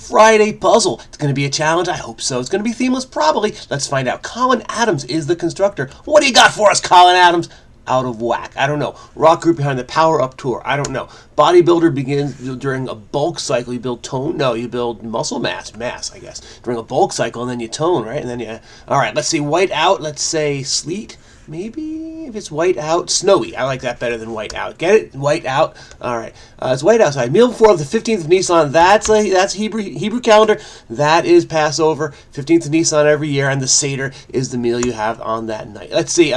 Friday puzzle. It's going to be a challenge? I hope so. It's going to be themeless? Probably. Let's find out. Colin Adams is the constructor. What do you got for us, Colin Adams? Out of whack. I don't know. Rock group behind the Power Up Tour. I don't know. Bodybuilder begins during a bulk cycle. You build tone? No, you build muscle mass, I guess. During a bulk cycle, and then you tone, right? And then you... All right, let's see. White out. Let's say sleet. Maybe if it's white out, snowy. I like that better than white out. Get it? White out. All right. It's white outside. Meal before the 15th of Nisan. That's Hebrew calendar. That is Passover. 15th of Nisan every year, and the Seder is the meal you have on that night. Let's see.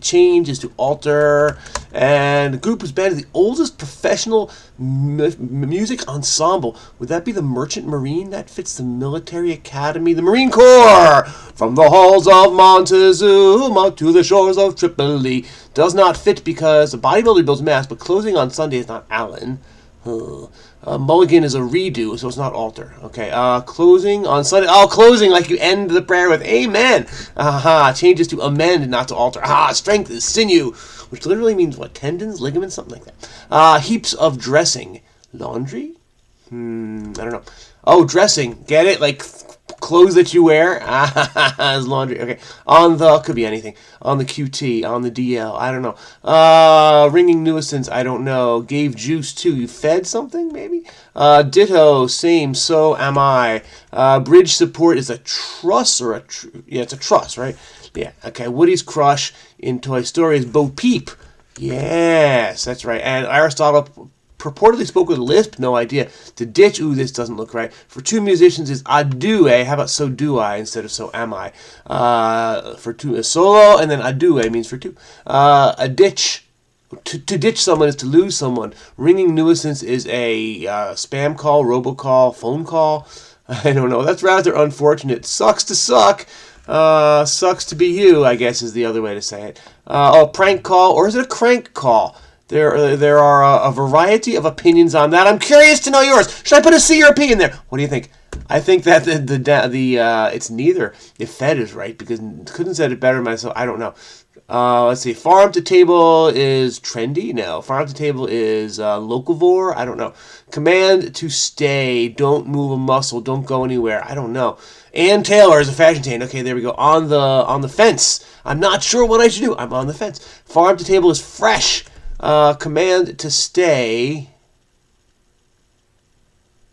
Change is to alter, and the group was band is the oldest professional music ensemble. Would that be the Merchant Marine? That fits the military academy, the Marine Corps. From the halls of Montezuma to the shores of Tripoli. Does not fit because a bodybuilder builds mass, but closing on Sunday is not Allen. Mulligan is a redo, so it's not alter. Okay, closing on Sunday. Oh, closing like you end the prayer with amen. Changes to amend, not to alter. Strength is sinew, which literally means what? Tendons, ligaments, something like that. Heaps of dressing. Laundry? I don't know. Oh, dressing. Get it? Like clothes that you wear as laundry. Okay. On the, could be anything. On the QT, on the DL, I don't know. Ringing nuisance, I don't know. Gave juice too. You fed something, maybe? Ditto, same, so am I. Bridge support is a truss or yeah, it's a truss, right? Yeah, okay. Woody's crush in Toy Story is Bo Peep. Yes, that's right. And Aristotle purportedly spoke with a lisp, no idea. To ditch, ooh, this doesn't look right. For two musicians is adue, how about so do I instead of so am I? For two is solo, and then adue means for two. A ditch, to ditch someone is to lose someone. Ringing nuisance is a spam call, robocall, phone call. I don't know, that's rather unfortunate. Sucks to suck. Sucks to be you, I guess is the other way to say it. Prank call, or is it a crank call? There are a variety of opinions on that. I'm curious to know yours. Should I put a C or a P in there? What do you think? I think that it's neither. If fed is right, because couldn't have said it better myself. I don't know. Let's see. Farm to table is trendy. No. Farm to table is locavore. I don't know. Command to stay. Don't move a muscle. Don't go anywhere. I don't know. Ann Taylor is a fashion tain. Okay, there we go. On the fence. I'm not sure what I should do. I'm on the fence. Farm to table is fresh. Command to stay.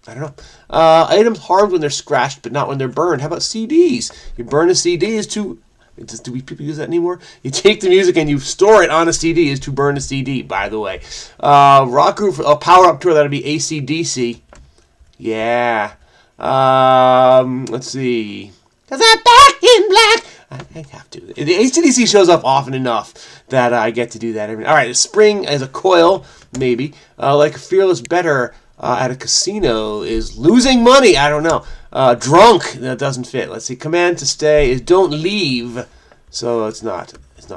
I don't know. Items harmed when they're scratched, but not when they're burned. How about CDs? You burn a CD is to... Do people use that anymore? You take the music and you store it on a CD is to burn a CD, by the way. Rock group, Power Up Tour, that would be AC/DC. Yeah. Let's see. Cause I'm back in black. I have to. The AC/DC shows up often enough that I get to do that. All right, spring as a coil, maybe. Like Fearless Better at a casino is losing money. I don't know. Drunk, that doesn't fit. Let's see. Command to stay is don't leave. So it's not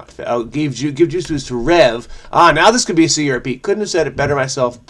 fit. Give juice to Rev. Now this could be a C or a P. Couldn't have said it better myself.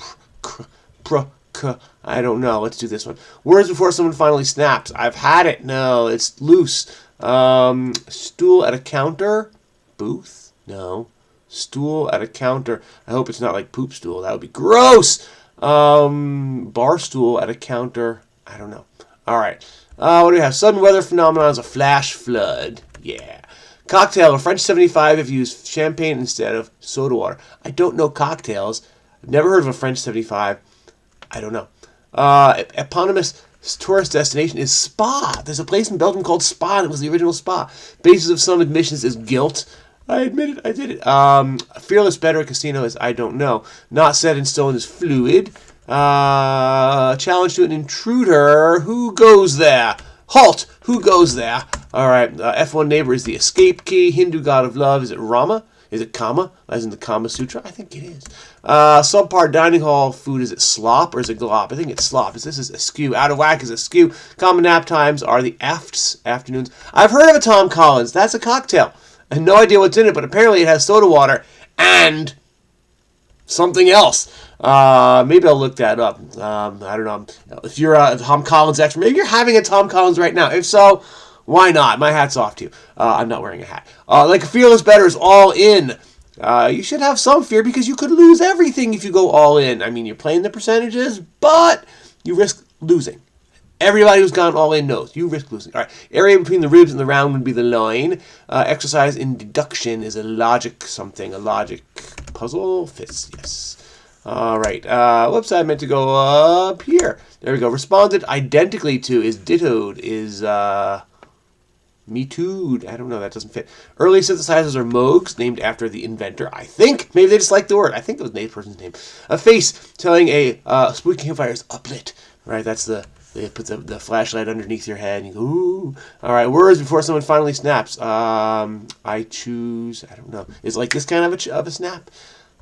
I don't know. Let's do this one. Words before someone finally snaps. I've had it. No, it's loose. Stool at a counter. Booth? No. Stool at a counter. I hope it's not like poop stool. That would be gross. Bar stool at a counter. I don't know. All right. What do we have? Sudden weather phenomenon is a flash flood. Yeah. Cocktail. A French 75 if you use champagne instead of soda water. I don't know cocktails. I've never heard of a French 75. I don't know. Eponymous tourist destination is Spa. There's a place in Belgium called Spa, and it was the original Spa. Basis of some admissions is guilt. I admit it. I did it. Fearless Better casino is I don't know. Not set in stone is fluid. Challenge to an intruder. Who goes there? Halt. Who goes there? All right. F1 neighbor is the escape key. Hindu god of love. Is it Rama? Is it Kama, as in the Kama Sutra? I think it is. Subpar dining hall food, is it slop or is it glop? I think it's slop. This is askew. Out of whack is askew. Common nap times are the afternoons. I've heard of a Tom Collins. That's a cocktail. I have no idea what's in it, but apparently it has soda water and something else. Maybe I'll look that up. I don't know. If you're a Tom Collins expert, maybe you're having a Tom Collins right now. If so, why not? My hat's off to you. I'm not wearing a hat. Like a Fearless Better is all in. You should have some fear because you could lose everything if you go all in. I mean, you're playing the percentages, but you risk losing. Everybody who's gone all in knows. You risk losing. All right. Area between the ribs and the round would be the line. Exercise in deduction is a logic something. A logic puzzle. Fits. Yes. All right. Whoops, I meant to go up here. There we go. Responded identically to is dittoed is me too. I don't know. That doesn't fit. Early synthesizers are Moogs, named after the inventor. I think. Maybe they just liked the word. I think it was the person's name. A face telling a spooky campfire is uplit. Right. That's they put the flashlight underneath your head and you go, ooh. All right, words before someone finally snaps. I choose, I don't know. Is like this kind of a snap?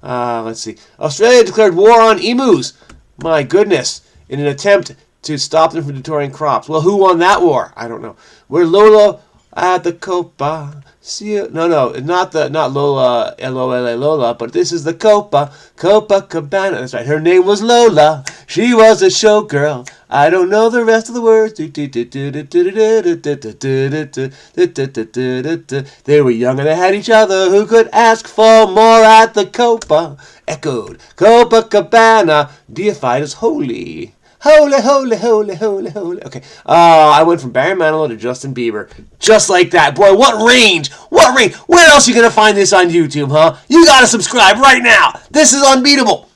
Let's see. Australia declared war on emus. My goodness. In an attempt to stop them from detouring crops. Well, who won that war? I don't know. We're Lola at the Copa. See you. No, not Lola, L-O-L-A Lola, but this is the Copacabana. That's right. Her name was Lola. She was a showgirl. I don't know the rest of the words. They were young and they had each other. Who could ask for more at the Copa? Echoed. Copacabana, deified as holy. Holy, holy, holy, holy, holy. Okay. I went from Barry Manilow to Justin Bieber. Just like that. Boy, what range? What range? Where else are you going to find this on YouTube, huh? You got to subscribe right now. This is unbeatable.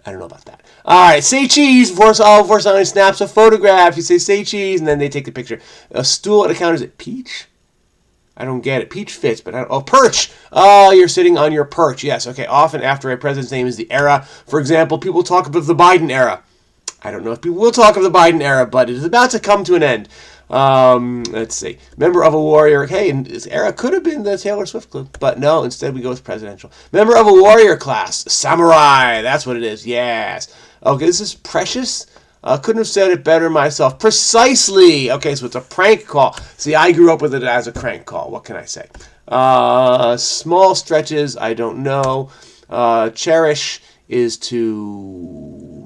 I don't know about that. All right. Say cheese before someone snaps a photograph. You say cheese, and then they take the picture. A stool at a counter. Is it peach? I don't get it. Peach fits, but perch. Oh, you're sitting on your perch. Yes. Okay. Often after a president's name is the era. For example, people talk about the Biden era. I don't know if people will talk of the Biden era, but it is about to come to an end. Let's see. Member of a warrior. Hey, and this era could have been the Taylor Swift clue, but no, instead we go with presidential. Member of a warrior class. Samurai. That's what it is. Yes. Okay, this is precious. Couldn't have said it better myself. Precisely. Okay, so it's a prank call. See, I grew up with it as a crank call. What can I say? Small stretches. I don't know. Cherish is to...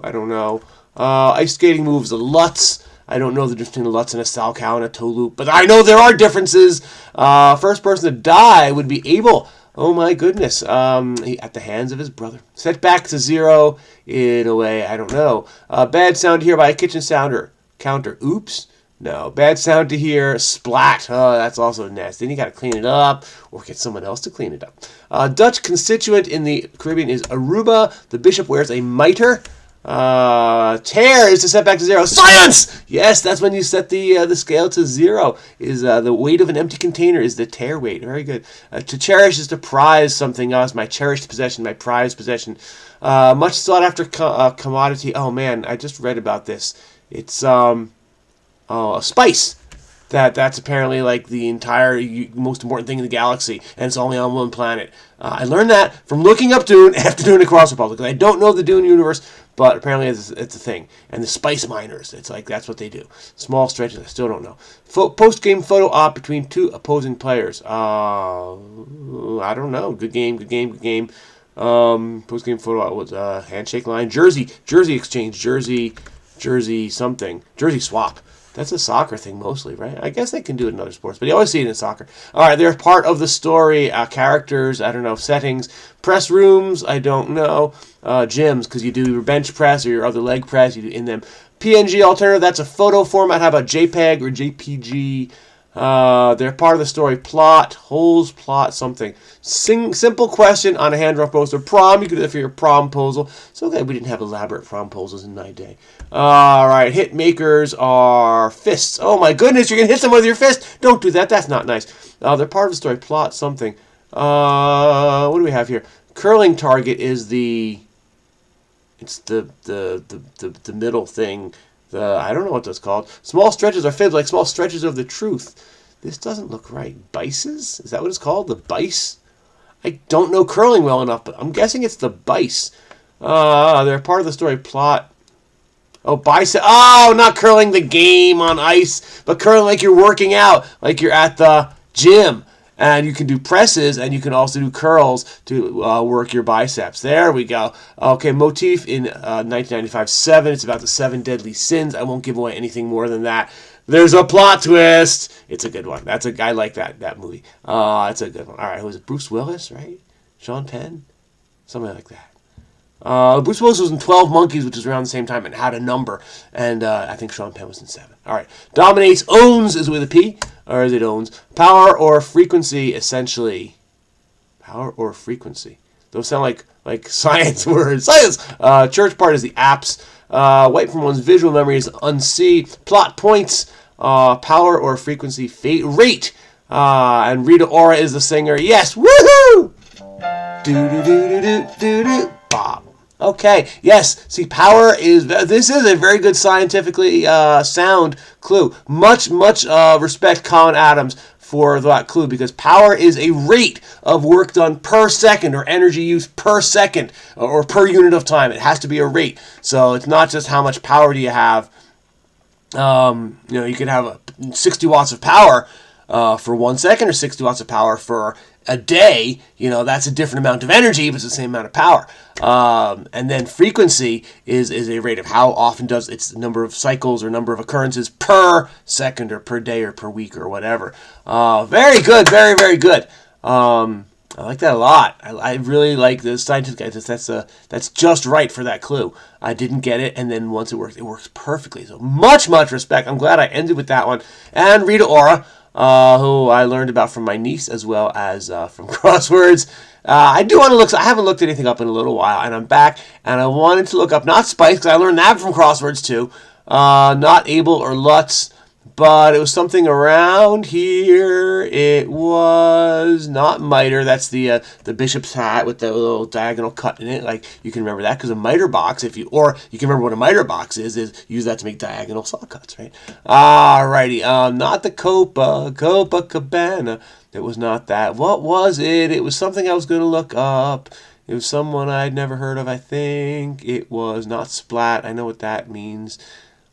I don't know. Ice skating moves, the Lutz. I don't know the difference between a Lutz and a Salchow and a toe loop, but I know there are differences. First person to die would be Abel. Oh my goodness. At the hands of his brother. Set back to 0 in a way, I don't know. Bad sound to hear by a kitchen counter. Oops. No. Bad sound to hear. Splat. Oh, that's also nasty. Then you got to clean it up or get someone else to clean it up. Dutch constituent in the Caribbean is Aruba. The bishop wears a mitre. Tear is to set back to 0. Science! Yes, that's when you set the scale to 0. Is the weight of an empty container is the tear weight. Very good. To cherish is to prize something else. My cherished possession, my prized possession. Much sought after commodity. Oh man, I just read about this. It's a spice. That's apparently like the entire most important thing in the galaxy, and it's only on one planet. I learned that from looking up Dune after doing a crossword puzzle, because I don't know the Dune universe, but apparently it's a thing. And the spice miners, it's like that's what they do. Small stretches, I still don't know. Post-game photo op between two opposing players. I don't know. Good game. Post-game photo op was handshake line. Jersey exchange. Jersey something. Jersey swap. That's a soccer thing mostly, right? I guess they can do it in other sports, but you always see it in soccer. All right, they're part of the story. Characters, I don't know. Settings. Press rooms, I don't know. Gyms, because you do your bench press or your other leg press. You do in them. PNG alternative, that's a photo format. How about JPEG or JPG? They're part of the story. Plot, holes, plot, something. Simple question on a hand-drawn poster. Prom, you could do that for your prom proposal. It's okay, we didn't have elaborate prom proposals in my day. Alright, hit makers are fists. Oh my goodness, you're going to hit someone with your fist. Don't do that, that's not nice. They're part of the story. Plot, something. What do we have here? Curling target is it's the middle thing. I don't know what that's called. Small stretches are fibs, like small stretches of the truth. This doesn't look right. Bices? Is that what it's called? The bice? I don't know curling well enough, but I'm guessing it's the bice. They're part of the story. Plot. Oh, bicep. Oh, not curling the game on ice, but curling like you're working out, like you're at the gym. And you can do presses, and you can also do curls to work your biceps. There we go. Okay, motif in 1995-7. It's about the 7 deadly sins. I won't give away anything more than that. There's a plot twist. It's a good one. That's a guy like that movie. It's a good one. All right, who is it? Bruce Willis, right? Sean Penn? Something like that. Bruce Willis was in 12 Monkeys, which was around the same time, and had a number. And I think Sean Penn was in 7. All right. Dominates, owns is with a P, or is it owns? Power or frequency, essentially. Power or frequency. Those sound like science words. Science! Church part is the apps. Wipe from one's visual memory is unsee. Plot points. Power or frequency, rate. And Rita Ora is the singer. Yes! Woohoo! Do-do-do-do-do-do-do. Bob. Okay, yes. See, power is... This is a very good scientifically sound clue. Much respect Colin Adams for that clue, because power is a rate of work done per second, or energy used per second, or per unit of time. It has to be a rate. So it's not just how much power do you have. You can have 60 watts of power for 1 second, or 60 watts of power for a day. That's a different amount of energy, but it's the same amount of power. And then frequency is a rate of how often does its number of cycles or number of occurrences per second or per day or per week or whatever. Very good, very, very good. I like that a lot. I really like the scientific guy. That's just right for that clue. I didn't get it, and then once it works perfectly. So much respect. I'm glad I ended with that one. And Rita Ora, who I learned about from my niece as well as from Crosswords. I do want to look. I haven't looked anything up in a little while, and I'm back, and I wanted to look up not Spice, because I learned that from Crosswords too. Not Abel or Lutz, but it was something around here. It was not mitre. That's the bishop's hat with the little diagonal cut in it. Like, you can remember that because a mitre box, or you can remember what a mitre box is use that to make diagonal saw cuts, right? Alrighty. Not the Copacabana. It was not that. What was it? It was something I was going to look up. It was someone I'd never heard of, I think. It was not Splat. I know what that means.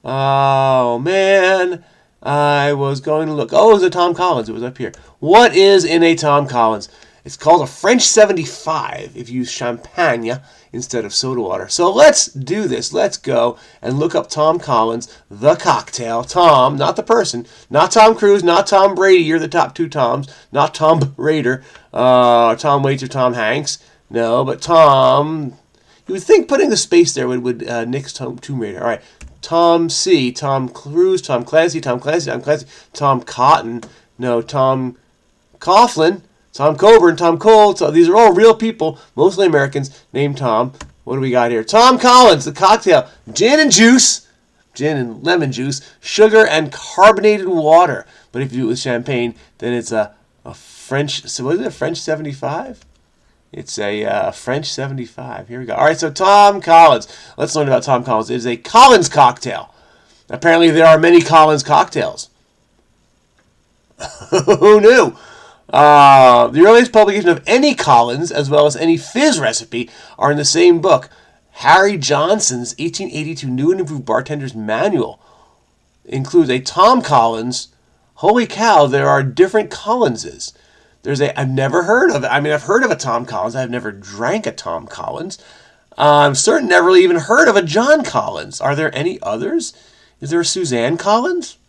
Oh, man. I was going to look. Oh, it was a Tom Collins. It was up here. What is in a Tom Collins? It's called a French 75 if you use champagne instead of soda water. So let's do this. Let's go and look up Tom Collins, the cocktail. Tom, not the person. Not Tom Cruise, not Tom Brady. You're the top 2 Toms. Not Tom Raider, Tom Waits, or Tom Hanks. No, but Tom... You would think putting the space there would nix Tomb Raider. All right. Tom C, Tom Cruise, Tom Clancy, Tom Cotton, no, Tom Coughlin, Tom Coburn, Tom Cole. So these are all real people, mostly Americans, named Tom. What do we got here? Tom Collins, the cocktail. Gin and lemon juice, sugar, and carbonated water. But if you do it with champagne, then it's a French, so what is it, a French 75? It's a French 75. Here we go. All right, so Tom Collins. Let's learn about Tom Collins. It is a Collins cocktail. Apparently, there are many Collins cocktails. Who knew? The earliest publication of any Collins, as well as any fizz recipe, are in the same book. Harry Johnson's 1882 New and Improved Bartender's Manual includes a Tom Collins. Holy cow, there are different Collinses. I've never heard of it. I mean, I've heard of a Tom Collins. I've never drank a Tom Collins. I'm certain never really even heard of a John Collins. Are there any others? Is there a Suzanne Collins?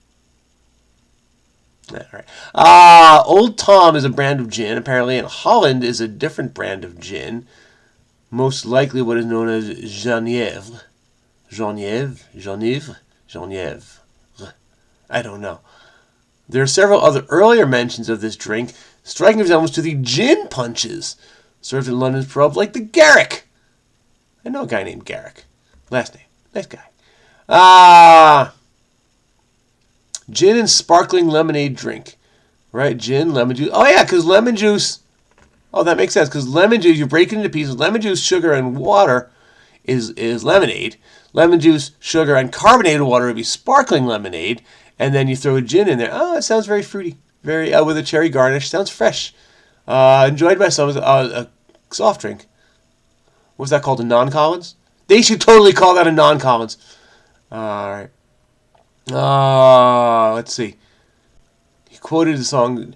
All right. Old Tom is a brand of gin. Apparently, in Holland is a different brand of gin. Most likely what is known as Geneviève. Geneviève. I don't know. There are several other earlier mentions of this drink, striking resemblance to the gin punches served in London's pubs, like the Garrick. I know a guy named Garrick. Last name. Nice guy. Gin and sparkling lemonade drink. Right? Gin, lemon juice. Oh, yeah, because lemon juice. Oh, that makes sense. Because lemon juice, you break it into pieces. Lemon juice, sugar, and water is lemonade. Lemon juice, sugar, and carbonated water would be sparkling lemonade. And then you throw a gin in there. Oh, it sounds very fruity. Very with a cherry garnish. Sounds fresh. Enjoyed by some. A soft drink. What's that called? A non-Collins? They should totally call that a non-Collins. All right. Let's see. He quoted the song.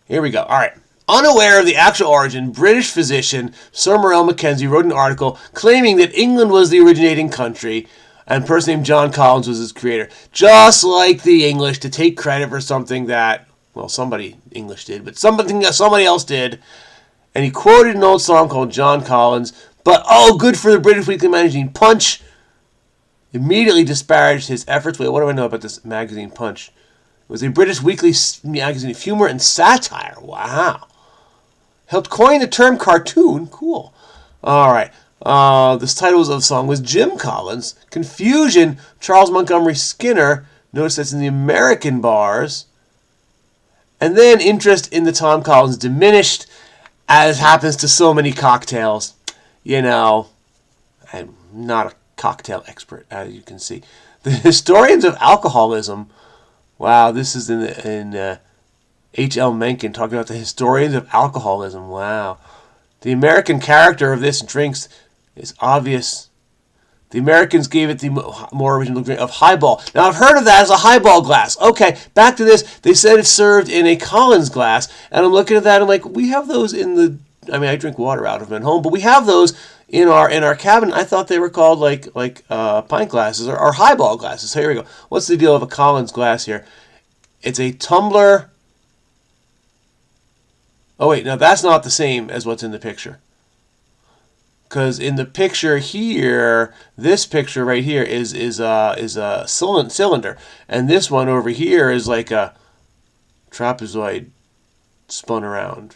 Here we go. All right. Unaware of the actual origin, British physician Sir Morrell Mackenzie wrote an article claiming that England was the originating country and a person named John Collins was its creator. Just like the English, to take credit for something that, well, somebody English did, but something that somebody else did. And he quoted an old song called John Collins, But, good for the British weekly magazine Punch. Immediately disparaged his efforts. Wait, what do I know about this magazine Punch? It was a British weekly magazine of humor and satire. Wow. Helped coin the term cartoon. Cool. All right. This title of the song was Jim Collins. Confusion. Charles Montgomery Skinner. Notice that's in the American bars. And then interest in the Tom Collins diminished, as happens to so many cocktails. You know, I'm not a cocktail expert, as you can see. The historians of alcoholism. Wow, this is in H.L. Mencken talking about the historians of alcoholism. Wow. The American character of this drinks is obvious. The Americans gave it the more original drink of highball. Now, I've heard of that as a highball glass. Okay, back to this. They said it's served in a Collins glass, and I'm looking at that, and I'm like, we have those in the... I mean, I drink water out of them at home, but we have those in our cabin. I thought they were called like pint glasses or highball glasses. So here we go. What's the deal of a Collins glass here? It's a tumbler. Oh wait, now that's not the same as what's in the picture. Because in the picture here, this picture right here is a cylinder, and this one over here is like a trapezoid spun around.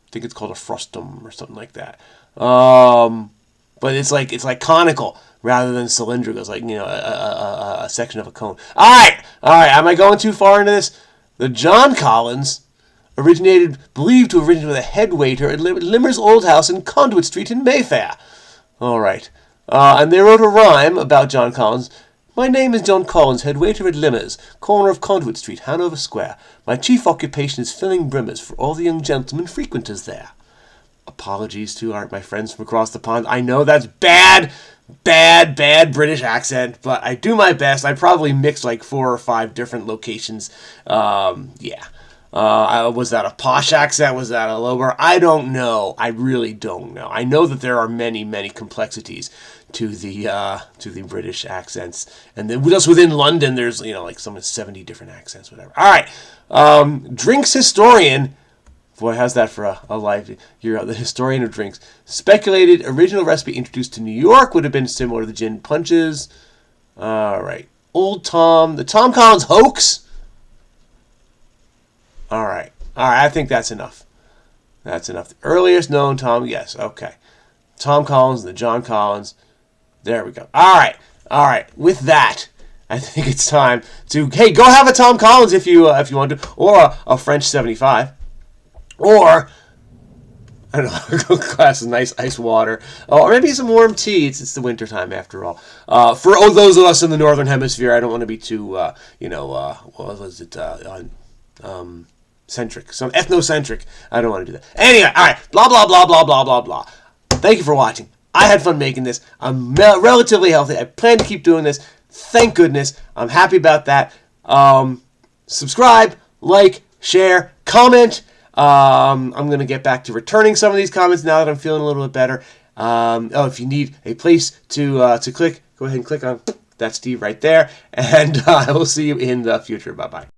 I think it's called a frustum or something like that. But it's like conical rather than cylindrical. It's like, you know, a section of a cone. All right. Am I going too far into this? The John Collins believed to originate with a head waiter at Limmer's Old House in Conduit Street in Mayfair. All right. And they wrote a rhyme about John Collins. My name is John Collins, head waiter at Limmer's, corner of Conduit Street, Hanover Square. My chief occupation is filling brimmers for all the young gentlemen frequenters there. Apologies to my friends from across the pond. I know that's bad British accent, but I do my best. I probably mixed like 4 or 5 different locations. Yeah. Was that a posh accent? Was that a lower? I don't know. I really don't know. I know that there are many, many complexities to the British accents, and then just within London, there's like some 70 different accents, whatever. All right, drinks historian. Boy, how's that for a life? You're the historian of drinks. Speculated original recipe introduced to New York would have been similar to the gin punches. All right, Old Tom, the Tom Collins hoax. All right. I think that's enough. That's enough. The earliest known Tom, yes, okay. Tom Collins, the John Collins. There we go. All right. With that, I think it's time to go have a Tom Collins if you want to, or a French 75, or I don't know, a glass of nice ice water, or maybe some warm tea. It's the winter time after all. For those of us in the northern hemisphere, I don't want to be too what was it centric, some ethnocentric. I don't want to do that. Anyway, all right. Blah blah blah blah blah blah blah. Thank you for watching. I had fun making this. I'm relatively healthy. I plan to keep doing this. Thank goodness. I'm happy about that. Subscribe, like, share, comment. I'm going to get back to returning some of these comments now that I'm feeling a little bit better. If you need a place to click, go ahead and click on that Steve right there. And I will see you in the future. Bye-bye.